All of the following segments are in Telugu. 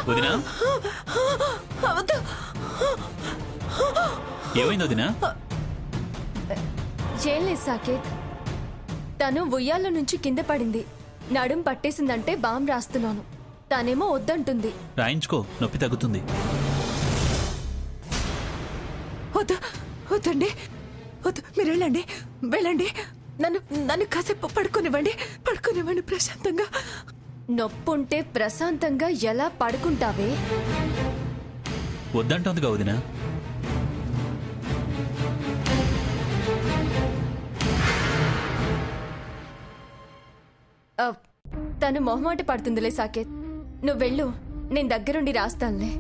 వదినా ఏమైంది వదినా? ఏం లేదు సాకేత్, తను ఉయ్యాల నుంచి కింద పడింది. నడుం పట్టేసిందంటే బామ్ రాస్తున్నాను. తనేమో వద్దంటుంది. రాయించుకో, నొప్పి తగ్గుతుంది. వద్దండి, వద్దు. మీరు వెళ్ళండి, వెళ్ళండి. నన్ను కాసేపు పడుకోనివ్వండి ప్రశాంతంగా. నొప్పుంటే ప్రశాంతంగా ఎలా పడుకుంటావే? వద్దంటోందిగా వదినా. తను మొహమాట పడుతుందిలే సాకేత్. నువ్వు వెళ్ళు, నేను దగ్గరుండి రాస్తానులే.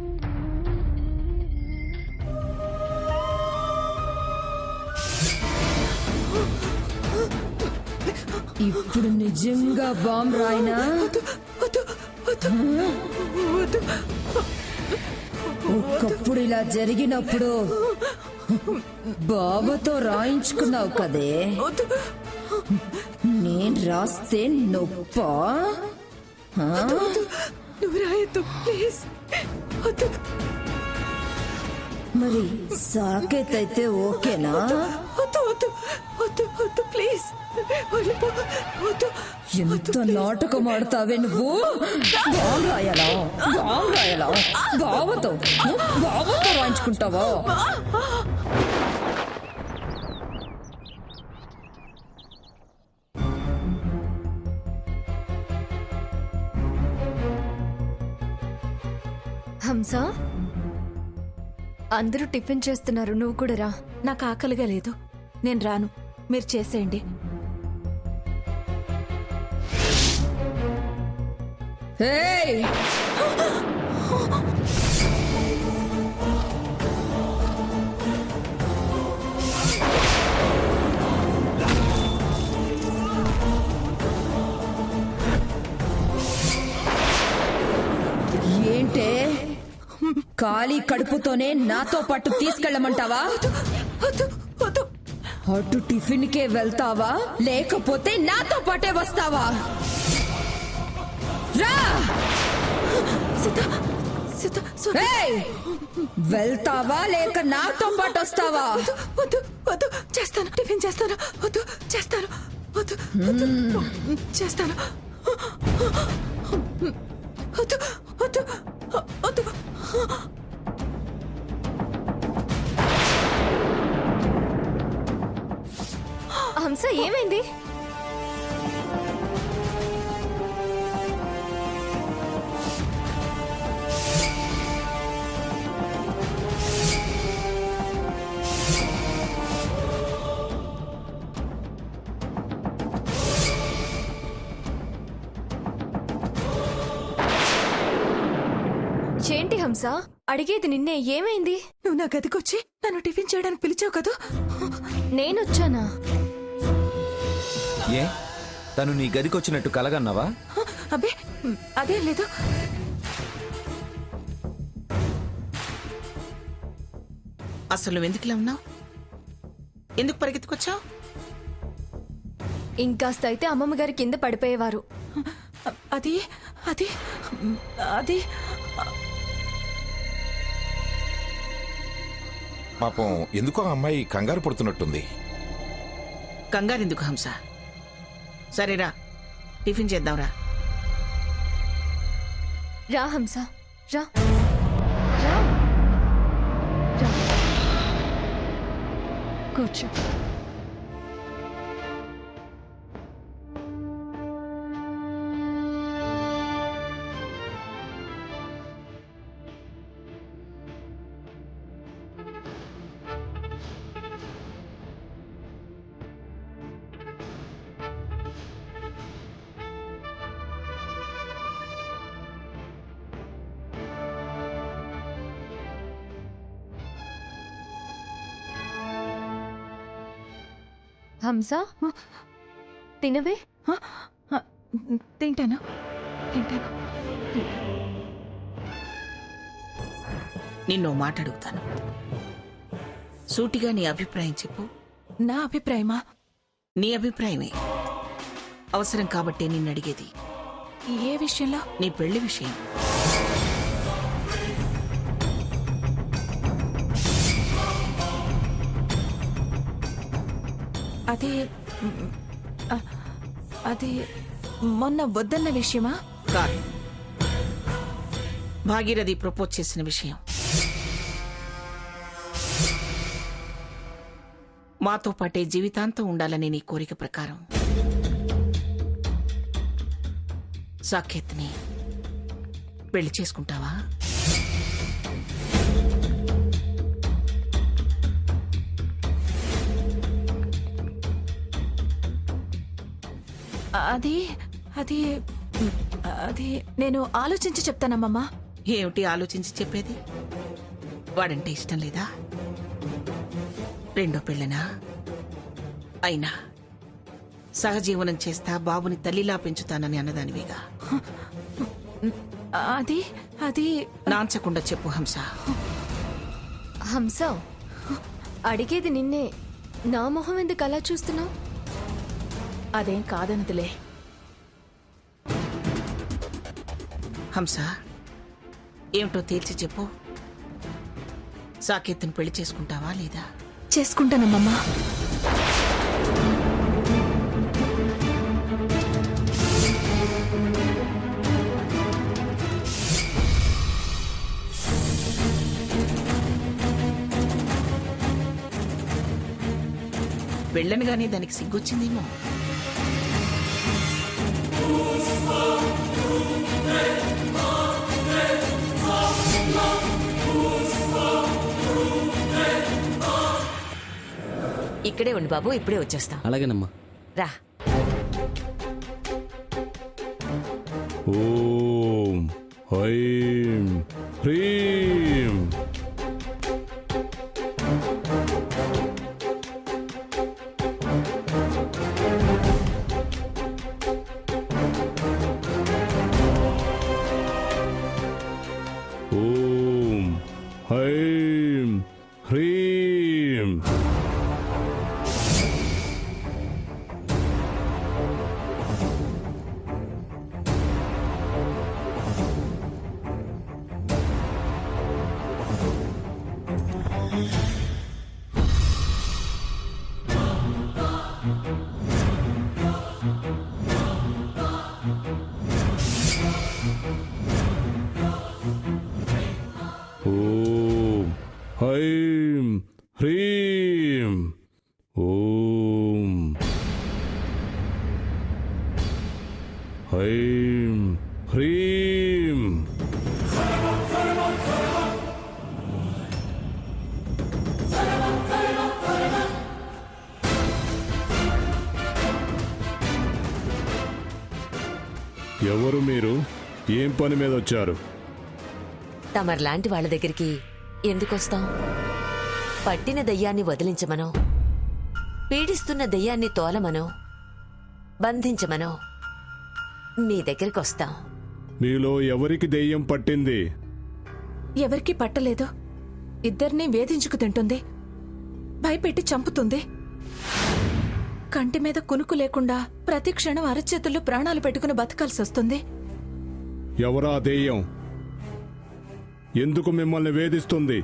ఇప్పుడు నిజంగా బాంబ్ రాయినా? ఒకప్పుడు ఇలా జరిగినప్పుడు బాబాతో రాయించుకున్నావు కదే. నేను రాస్తే నొప్పా? నువ్వు రాయొద్దు ప్లీజ్. మరి సాకేత్ అయితే ఓకేనా? వద్దు ప్లీజ్. ఎంత నాటకం ఆడతావే నువ్వు? బాంబ్ రాయాలా? బావతో రాయించుకుంటావా? హంస, అందరూ టిఫిన్ చేస్తున్నారు, నువ్వు కూడా రా. నాకు ఆకలిగా లేదు, నేను రాను. మీరు చేసేయండి. ఏయ్! ఏంటే, ఖాళీ కడుపుతోనే నాతో పాటు తీసుకెళ్ళమంటావా? అటు టిఫిన్కే వెళ్తావా, లేకపోతే నాతో పాటే వస్తావా? రా! ఏయ్! వెళ్తావా లేక నాతో పాటు వస్తావా? వద్దు, చేస్తాను, టిఫిన్ చేస్తాను. చేస్తాను. వద్దు. హంస, ఏమైంది? ఏంటి హంస, అడిగేది నిన్నే. ఏమైంది? నువ్వు నా గదికొచ్చి నన్ను టిఫిన్ చేయడానికి పిలిచావు కదా. నేనొచ్చానా? ఏ, తను నీ గదికొచ్చినట్టు కలగన్నావా? అబ్బే, అదేం లేదు. అసలు నువ్వెందుకు ఇలా ఉన్నావు? ఎందుకు పరిగెత్తుకొచ్చావు? ఇంకాస్త అయితే అమ్మమ్మ గారి కింద పడిపోయేవారు. అది అది అది పాపం ఎందుకో ఆ అమ్మాయి కంగారు పడుతున్నట్టుంది. కంగారెందుకు హంస? సరేరా, టిఫిన్ చేద్దాంరా. రా హంస, రా. కూర్చో. హంస, తినవే. తింటాను. నిన్నో మాట అడుగుతాను, సూటిగా నీ అభిప్రాయం చెప్పు. నా అభిప్రాయమా? నీ అభిప్రాయమే. అవసరం కాబట్టే నిన్ను అడిగేది. ఏ విషయంలో? నీ పెళ్లి విషయం. అది ఆ, అది మొన్న వద్దన్న విషయమా? కాదు, భాగీరథి ప్రపోజ్ చేసిన విషయం. మాతో పాటే జీవితాంతం ఉండాలని నీ కోరిక ప్రకారం సాకేత్ని పెళ్లి చేసుకుంటావా? అది అది అది నేను ఆలోచించి చెప్తానమ్మమ్మా. ఏమిటి ఆలోచించి చెప్పేది? వాడంటే ఇష్టం లేదా? రెండో పెళ్ళనా? అయినా సహజీవనం చేస్తా, బాబుని తల్లిలా పెంచుతానని అన్నదానివిగా. అది అది నాంచకుండా చెప్పు హంస. హంస, అడిగేది నిన్నే. నా మొహం ఎందుకు అలా చూస్తున్నావు? అదేం కాదనదులే. హంస, ఏమిటో తేల్చి చెప్పు. సాకేత్తుని పెళ్లి చేసుకుంటావా లేదా? చేసుకుంటానమ్మమ్మా. వెళ్ళనుగానే దానికి సిగ్గొచ్చిందేమో. ఇక్కడే ఉండి బాబు, ఇప్పుడే వచ్చేస్తాం. అలాగేనమ్మా. రా. ఓం ఐం హ్రీం. ఓం ఐం హ్రీం. ఓం ఐం హ్రీం. ఓం ఐం హ్రీం. ఎవరు మీరు? ఏం పని మీద వచ్చారు? తమర్లాంటి వాళ్ళ దగ్గరికి ఎందుకొస్తాం? పట్టిన దయ్యాన్ని వదిలించమనో, పీడిస్తున్న దయ్యాన్ని తోలమనో, బంధించమనో మీ దగ్గరికి వస్తాం. మీలో ఎవరికి దెయ్యం పట్టింది? ఎవరికీ పట్టలేదు. ఇద్దరినీ వేధించుకు తింటుంది, భయపెట్టి చంపుతుంది. కంటి మీద కునుకు లేకుండా ప్రతి క్షణం అరచేతుల్లో ప్రాణాలు పెట్టుకుని బతకాల్సి వస్తుంది. ఎవరా దెయ్యం? ఎందుకు మిమ్మల్ని వేధిస్తుంది?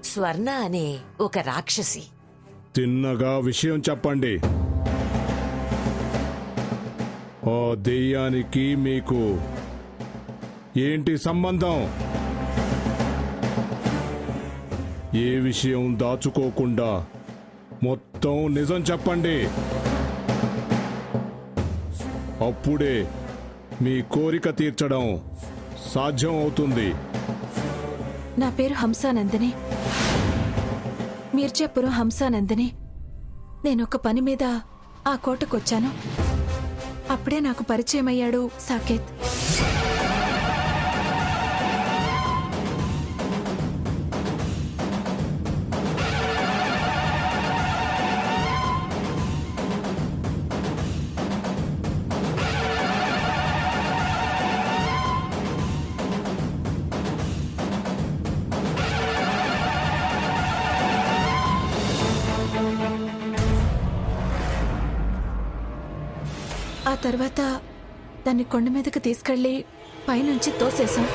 స్వర్ణ అనే ఒక రాక్షసి. తిన్నగా విషయం చెప్పండి. ఆ దెయ్యానికి మీకు ఏంటి సంబంధం? ఏ విషయం దాచుకోకుండా మొత్తం నిజం చెప్పండి. అప్పుడే మీ కోరిక తీర్చడం సాధ్యం అవుతుంది. నా పేరు హంసానందిని, మీర్జాపురం హంసానందిని. నేనొక పని మీద ఆ కోటకొచ్చాను. అప్పుడే నాకు పరిచయం అయ్యాడు సాకేత్. ఆ తర్వాత దాన్ని కొండ మీదకి తీసుకెళ్లి పైనుంచి తోసేశాం.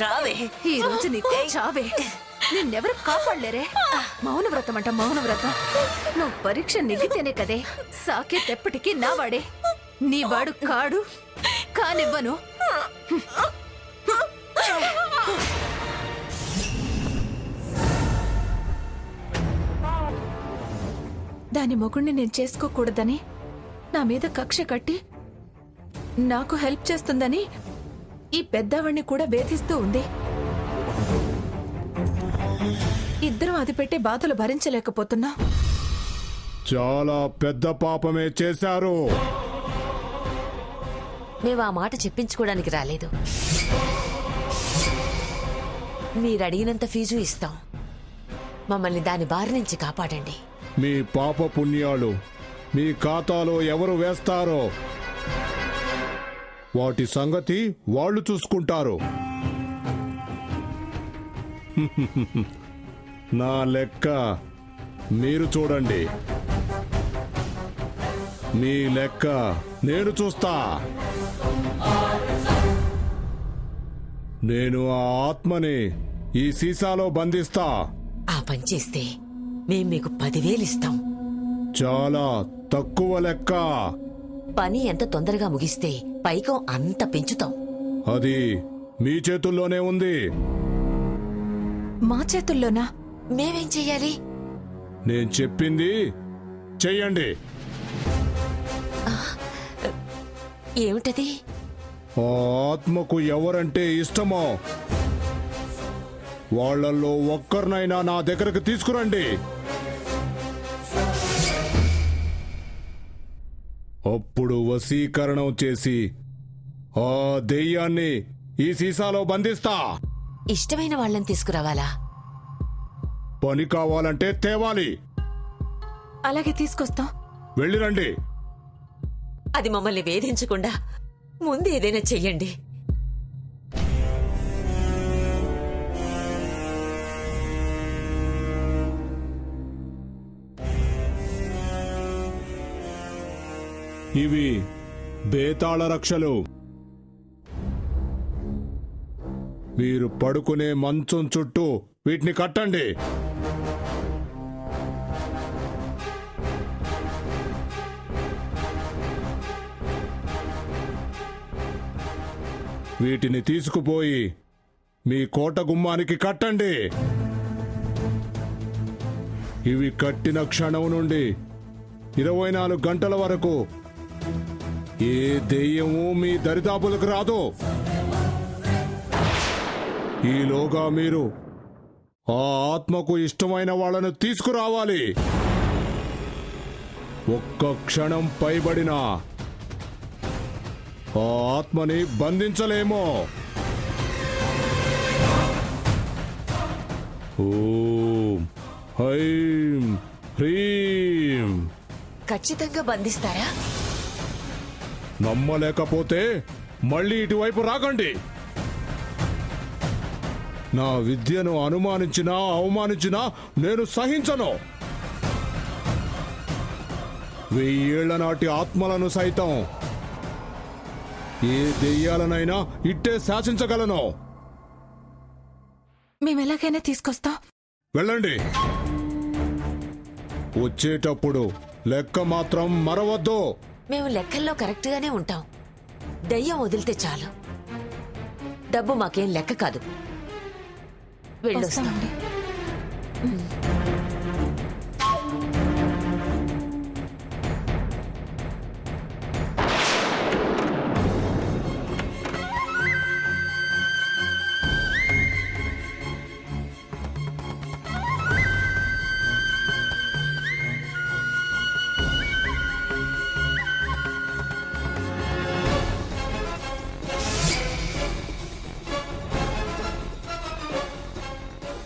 రావే ఈ రోజు నీకు చావే. నిన్నెవరు కాపాడలేరే. మౌనవ్రతం అంట మౌనవ్రతం. నువ్వు పరీక్ష నెగ్గితేనే కదే సాకేత్ ఎప్పటికీ నా వాడే. నీ వాడు కాడు కానివ్వను. దాని మొగుణ్ణి నేను చేసుకోకూడదని నా మీద కక్ష కట్టి నాకు హెల్ప్ చేస్తుందని ఈ పెద్దవాణ్ణి కూడా వేధిస్తూ ఉంది. ఇద్దరం అది పెట్టే బాధలు భరించలేకపోతున్నా. చాలా పెద్ద పాపమే చేశారు. మేము ఆ మాట చెప్పించుకోవడానికి రాలేదు. మీరడిగినంత ఫీజు ఇస్తాం. మమ్మల్ని దాని బారి నుంచి కాపాడండి. మీ పాప పుణ్యాలు మీ ఖాతాలో ఎవరు వేస్తారో వాటి సంగతి వాళ్ళు చూసుకుంటారు. నా లెక్క మీరు చూడండి, మీ లెక్క నేను చూస్తా. నేను ఆ ఆత్మని ఈ సీసాలో బంధిస్తా. ఆ పని చేస్తే మేం మీకు 10,000 ఇస్తాం. చాలా తక్కువ లెక్క. పని ఎంత తొందరగా ముగిస్తే పైకం అంత పెంచుతాం. అది మీ చేతుల్లోనే ఉంది. మా చేతుల్లోనా? మేమేం చెయ్యాలి? నేను చెప్పింది చెయ్యండి. ఏమిటది? ఆ ఆత్మకు ఎవరంటే ఇష్టమో వాళ్ళల్లో ఒక్కరినైనా నా దగ్గరకు తీసుకురండి. అప్పుడు వశీకరణం చేసి ఆ దెయ్యాన్ని ఈ సీసాలో బంధిస్తా. ఇష్టమైన వాళ్ళని తీసుకురావాలా? పని కావాలంటే తేవాలి. అలాగే తీసుకొస్తాం. వెళ్ళిరండి. అది మమ్మల్ని వేధించకుండా ముందు ఏదైనా చెయ్యండి. ఇవి బేతాళ రక్షలు. మీరు పడుకునే మంచం చుట్టూ వీటిని కట్టండి. వీటిని తీసుకుపోయి మీ కోట గుమ్మానికి కట్టండి. ఇవి కట్టిన క్షణం నుండి 24 గంటల వరకు ఏ దెయ్యము మీ దరిదాపులకు రాదు. ఈలోగా మీరు ఆ ఆత్మకు ఇష్టమైన వాళ్ళను తీసుకురావాలి. ఒక్క క్షణం పైబడినా ఆ ఆత్మని బంధించలేమో. ఓం హైం హ్రీం. ఖచ్చితంగా బంధిస్తారా? నమ్మలేకపోతే మళ్ళీ ఇటువైపు రాకండి. నా విద్యను అనుమానించినా అవమానించినా నేను సహించను. 1000 ఏళ్ల నాటి ఆత్మలను సైతం ఏ దెయ్యాలనైనా ఇట్టే శాసించగలను. మేమెలాగైనా తీసుకొస్తాం. వెళ్ళండి. వచ్చేటప్పుడు లెక్క మాత్రం మరవద్దు. మేము లెక్కల్లో కరెక్ట్ గానే ఉంటాం. దయ్యం వదిలితే చాలు. డబ్బు మాకేం లెక్క కాదు. వెళ్ళొస్తాం. వస్తామండి.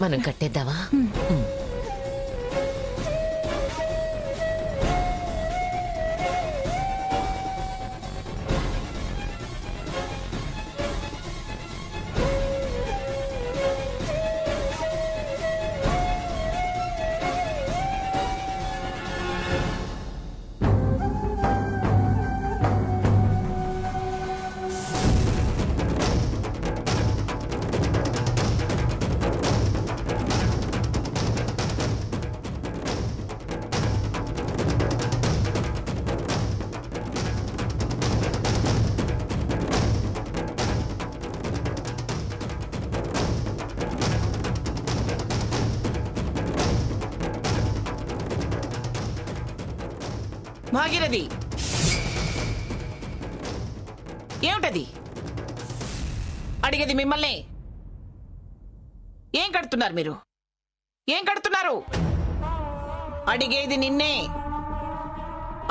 మనం కట్టేద్దామా? భాగీరథి, ఏమిటది? అడిగేది మిమ్మల్ని. ఏం కడుతున్నారు మీరు? ఏం కడుతున్నారు? అడిగేది నిన్నే.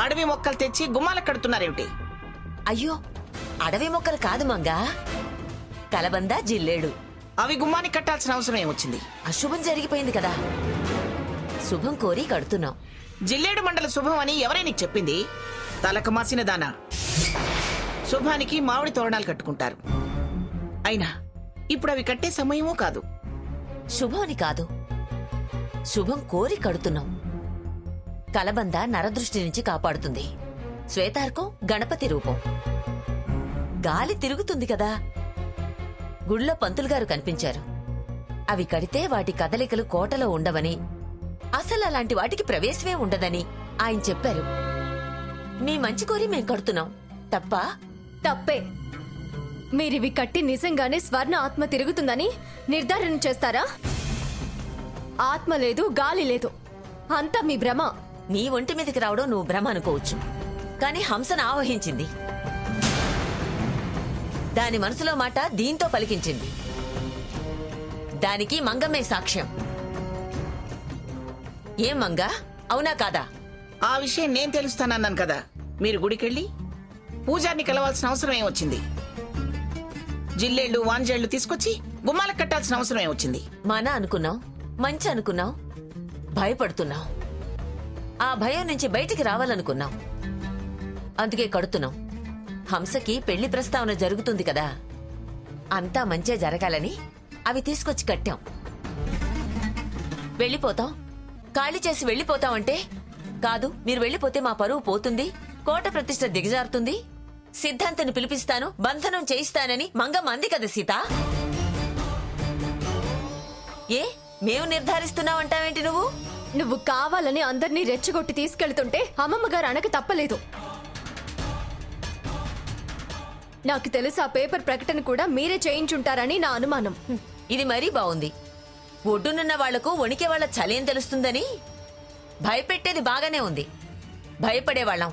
అడవి మొక్కలు తెచ్చి గుమ్మాలకు కడుతున్నారేమిటి? అయ్యో, అడవి మొక్కలు కాదు మంగా, కలబంద, జిల్లేడు. అవి గుమ్మానికి కట్టాల్సిన అవసరం ఏమొచ్చింది? అశుభం జరిగిపోయింది కదా, శుభం కోరి కడుతున్నాం. జిల్లేడు మండల శుభం అని ఎవరే నీకు చెప్పింది? తలకు మాసిన దానా. శుభానికి మామిడి తోరణాలు కట్టుకుంటారు. అయినా ఇప్పుడు అవి కట్టే సమయమూ కాదు. శుభం అని కాదు, శుభం కోరి కడుతున్నాం. కలబంద నరదృష్టి నుంచి కాపాడుతుంది. శ్వేతార్కం గణపతి రూపం. గాలి తిరుగుతుంది కదా. గుళ్ళో పంతులు గారు కనిపించారు. అవి కడితే వాటి కదలికలు కోటలో ఉండవని, అసలు అలాంటి వాటికి ప్రవేశమే ఉండదని ఆయన చెప్పారు. మీ మంచి కోరి మేం కడుతున్నాం. తప్పా? తప్పే. మీరివి కట్టి నిజంగానే స్వర్ణ ఆత్మ తిరుగుతుందని నిర్ధారణ చేస్తారా? ఆత్మ లేదు, గాలి లేదు, అంతా మీ భ్రమ. నీ ఒంటి మీదకి రావడం నువ్వు భ్రమ అనుకోవచ్చు, కానీ హంసను ఆవహించింది. దాని మనసులో మాట దీంతో పలికించింది. దానికి మంగమ్మే సాక్ష్యం. ఏం మంగా, అవునా కాదా? ఆ విషయం నేను తెలుస్తానన్నాను కదా. మీరు గుడికెళ్ళి పూజారిని కలవాల్సిన అవసరం ఏమొచ్చింది? జిల్లేళ్లు, వాంజేళ్లు తీసుకొచ్చి గుమ్మాలకు కట్టాల్సిన అవసరం ఏమొచ్చింది? మన అనుకున్నాం, మంచి అనుకున్నాం, భయపడుతున్నాం. ఆ భయం నుంచి బయటికి రావాలనుకున్నాం, అందుకే కడుతున్నాం. హంసకి పెళ్లి ప్రస్తావన జరుగుతుంది కదా, అంతా మంచే జరగాలని అవి తీసుకొచ్చి కట్టాం. వెళ్ళిపోతాం, ఖాళీ చేసి వెళ్ళిపోతామంటే, కాదు మీరు వెళ్ళిపోతే మా పరువు పోతుంది, కోట ప్రతిష్ట దిగజారుతుంది, సిద్ధాంతిని పిలిపిస్తాను, బంధనం చేయిస్తానని మంగమ్మ అంది కదా సీత. ఏ మేము నిర్ధారిస్తున్నావంటావేంటి నువ్వు? నువ్వు కావాలని అందర్నీ రెచ్చగొట్టి తీసుకెళ్తుంటే అమ్మమ్మ గారు అనక తప్పలేదు. నాకు తెలుసు ఆ పేపర్ ప్రకటన కూడా మీరే చేయించుంటారని నా అనుమానం. ఇది మరీ బాగుంది. ఒడ్డునున్న వాళ్లకు వణికే వాళ్ల చలేం తెలుస్తుందని భయపెట్టేది బాగానే ఉంది. భయపడేవాళ్ళం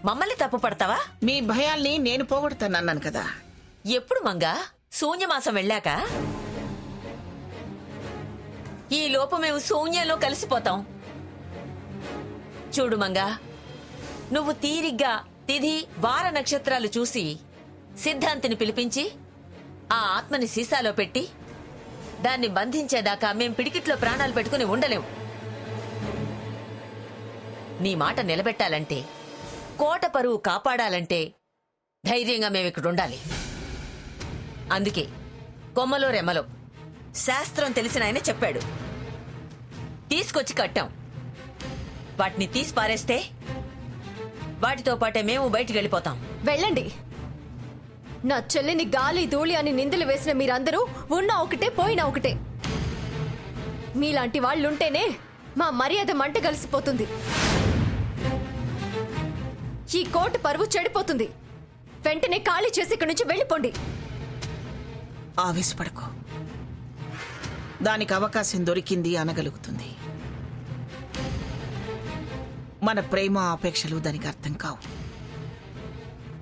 మమ్మల్ని తప్పు పడతావా? మీ భయాల్ని నేను పోగొడతానన్నాను కదా. ఎప్పుడు మంగా? శూన్యమాసం వెళ్ళాక? ఈ లోపు మేము శూన్యంలో కలిసిపోతాం. చూడు మంగా, నువ్వు తీరిగ్గా తిథి వార నక్షత్రాలు చూసి సిద్ధాంతిని పిలిపించి ఆ ఆత్మని సీసాలో పెట్టి దాన్ని బంధించేదాకా మేం పిడికిట్లో ప్రాణాలు పెట్టుకుని ఉండలేం. నీ మాట నిలబెట్టాలంటే, కోట పరువు కాపాడాలంటే ధైర్యంగా మేమిక్కడుండాలి. అందుకే కొమ్మలో రెమ్మలో శాస్త్రం తెలిసిన ఆయన చెప్పాడు, తీసుకొచ్చి కట్టాం. వాటిని తీసి పారేస్తే వాటితో పాటే మేము బయటికి వెళ్ళిపోతాం. వెళ్ళండి. నా చెల్లిని గాలి ధూళి అని నిందలు వేసిన మీరందరూ ఉన్నా ఒకటే పోయినా ఒకటే. మీలాంటి వాళ్ళుంటేనే మా మర్యాద మంట కలిసిపోతుంది. ఈ కోట పరువు చెడిపోతుంది. వెంటనే ఖాళీ చేసి ఇక్కడి నుంచి వెళ్ళిపోండి. ఆవేశపడకు. దానికి అవకాశం దొరికింది అనగలుగుతుంది. మన ప్రేమ ఆపేక్షలు దానికి అర్థం కావు.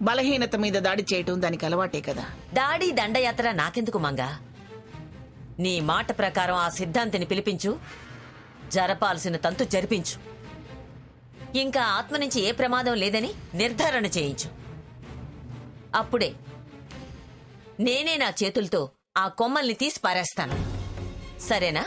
బలహీనత మీద దాడి చేయటం దానికి అలవాటే కదా. దాడి దండయాత్ర నాకెందుకు మంగా? నీ మాట ప్రకారం ఆ సిద్ధాంతిని పిలిపించు, జరపాల్సిన తంతు జరిపించు. ఇంకా ఆత్మ నుంచి ఏ ప్రమాదం లేదని నిర్ధారణ చేయించు. అప్పుడే నేనే నా చేతులతో ఆ కొమ్మల్ని తీసి పారేస్తాను. సరేనా?